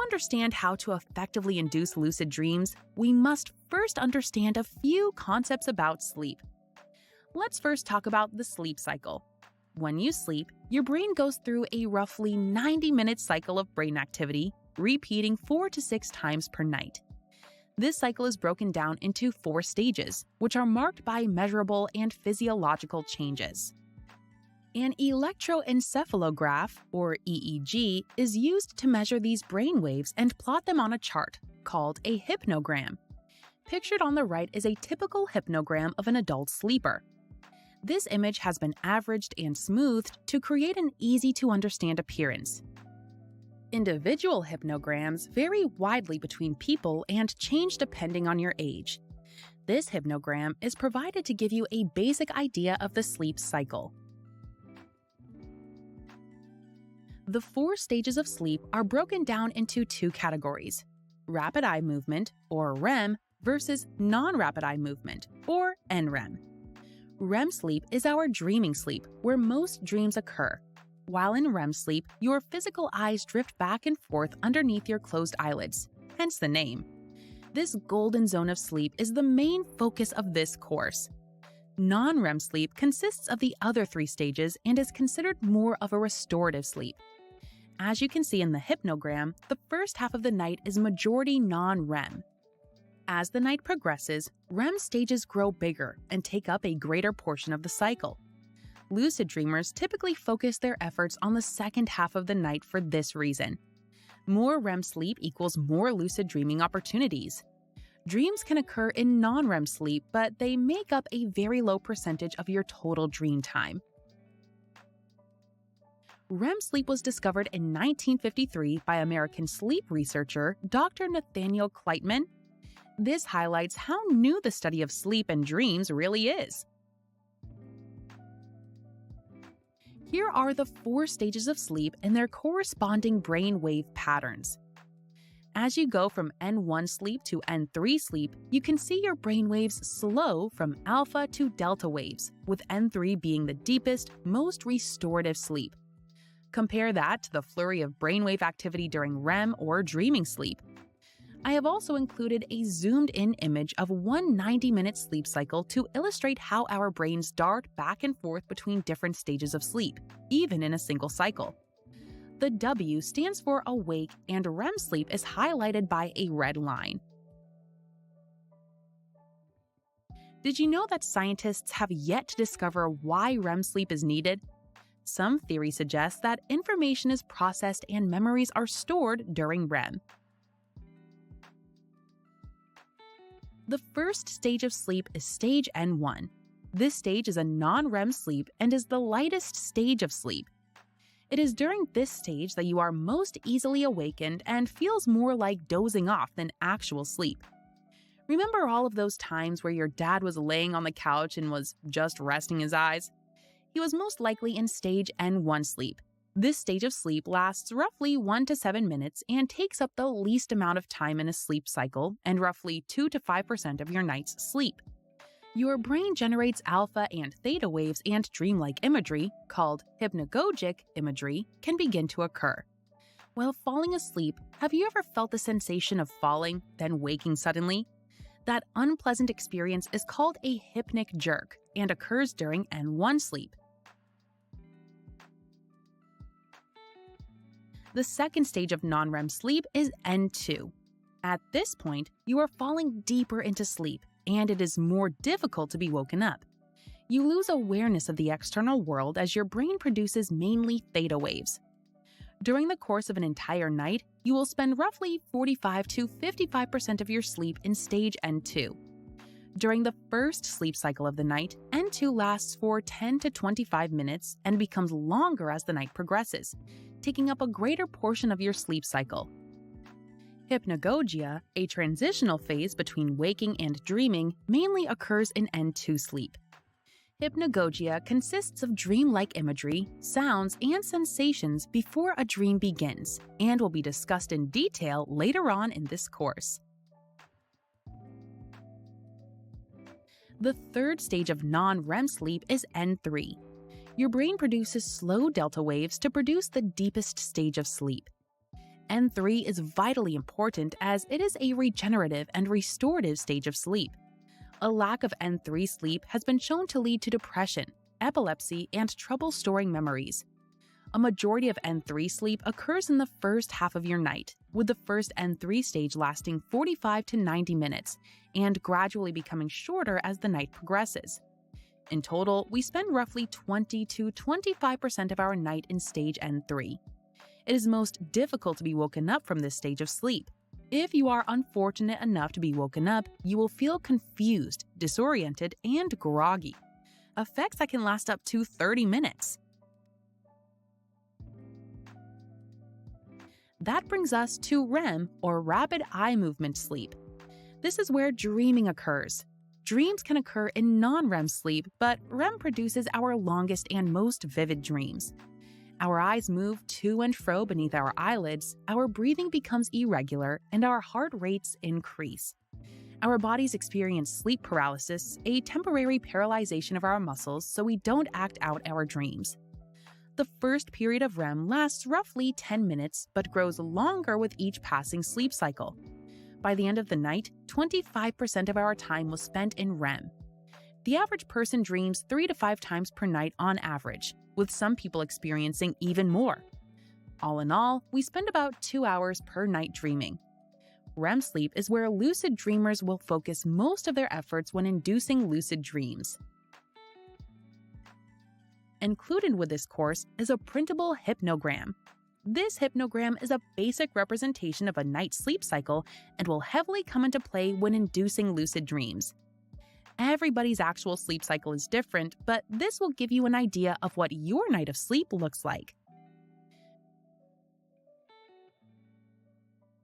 understand how to effectively induce lucid dreams, we must first understand a few concepts about sleep. Let's first talk about the sleep cycle. When you sleep, your brain goes through a roughly 90-minute cycle of brain activity, repeating 4 to 6 times per night. This cycle is broken down into 4 stages, which are marked by measurable and physiological changes. An electroencephalograph, or EEG, is used to measure these brain waves and plot them on a chart, called a hypnogram. Pictured on the right is a typical hypnogram of an adult sleeper. This image has been averaged and smoothed to create an easy-to-understand appearance. Individual hypnograms vary widely between people and change depending on your age. This hypnogram is provided to give you a basic idea of the sleep cycle. The 4 stages of sleep are broken down into 2 categories: rapid eye movement, or REM, versus non-rapid eye movement, or NREM. REM sleep is our dreaming sleep, where most dreams occur. While in REM sleep, your physical eyes drift back and forth underneath your closed eyelids, hence the name. This golden zone of sleep is the main focus of this course. Non-REM sleep consists of the other 3 stages and is considered more of a restorative sleep. As you can see in the hypnogram, the first half of the night is majority non-REM. As the night progresses, REM stages grow bigger and take up a greater portion of the cycle. Lucid dreamers typically focus their efforts on the second half of the night for this reason. More REM sleep equals more lucid dreaming opportunities. Dreams can occur in non-REM sleep, but they make up a very low percentage of your total dream time. REM sleep was discovered in 1953 by American sleep researcher Dr. Nathaniel Kleitman. This highlights how new the study of sleep and dreams really is. Here are the 4 stages of sleep and their corresponding brain wave patterns. As you go from N1 sleep to N3 sleep, you can see your brain waves slow from alpha to delta waves, with N3 being the deepest, most restorative sleep. Compare that to the flurry of brainwave activity during REM or dreaming sleep. I have also included a zoomed-in image of one 90-minute sleep cycle to illustrate how our brains dart back and forth between different stages of sleep, even in a single cycle. The W stands for awake, and REM sleep is highlighted by a red line. Did you know that scientists have yet to discover why REM sleep is needed? Some theories suggest that information is processed and memories are stored during REM. The first stage of sleep is stage N1. This stage is a non-REM sleep and is the lightest stage of sleep. It is during this stage that you are most easily awakened and feels more like dozing off than actual sleep. Remember all of those times where your dad was laying on the couch and was just resting his eyes? He was most likely in stage N1 sleep. This stage of sleep lasts roughly 1 to 7 minutes and takes up the least amount of time in a sleep cycle and roughly 2 to 5% of your night's sleep. Your brain generates alpha and theta waves, and dreamlike imagery, called hypnagogic imagery, can begin to occur. While falling asleep, have you ever felt the sensation of falling, then waking suddenly? That unpleasant experience is called a hypnic jerk and occurs during N1 sleep. The second stage of non-REM sleep is N2. At this point, you are falling deeper into sleep, and it is more difficult to be woken up. You lose awareness of the external world as your brain produces mainly theta waves. During the course of an entire night, you will spend roughly 45 to 55% of your sleep in stage N2. During the first sleep cycle of the night, N2 lasts for 10 to 25 minutes and becomes longer as the night progresses, taking up a greater portion of your sleep cycle. Hypnagogia, a transitional phase between waking and dreaming, mainly occurs in N2 sleep. Hypnagogia consists of dreamlike imagery, sounds, and sensations before a dream begins, and will be discussed in detail later on in this course. The third stage of non-REM sleep is N3. Your brain produces slow delta waves to produce the deepest stage of sleep. N3 is vitally important as it is a regenerative and restorative stage of sleep. A lack of N3 sleep has been shown to lead to depression, epilepsy, and trouble storing memories. A majority of N3 sleep occurs in the first half of your night, with the first N3 stage lasting 45 to 90 minutes and gradually becoming shorter as the night progresses. In total, we spend roughly 20 to 25% of our night in stage N3. It is most difficult to be woken up from this stage of sleep. If you are unfortunate enough to be woken up, you will feel confused, disoriented, and groggy. Effects that can last up to 30 minutes. That brings us to REM, or rapid eye movement sleep. This is where dreaming occurs. Dreams can occur in non-REM sleep, but REM produces our longest and most vivid dreams. Our eyes move to and fro beneath our eyelids, our breathing becomes irregular, and our heart rates increase. Our bodies experience sleep paralysis, a temporary paralyzation of our muscles so we don't act out our dreams. The first period of REM lasts roughly 10 minutes but grows longer with each passing sleep cycle. By the end of the night, 25% of our time was spent in REM. The average person dreams 3 to 5 times per night on average, with some people experiencing even more. All in all, we spend about 2 hours per night dreaming. REM sleep is where lucid dreamers will focus most of their efforts when inducing lucid dreams. Included with this course is a printable hypnogram. This hypnogram is a basic representation of a night's sleep cycle and will heavily come into play when inducing lucid dreams. Everybody's actual sleep cycle is different, but this will give you an idea of what your night of sleep looks like.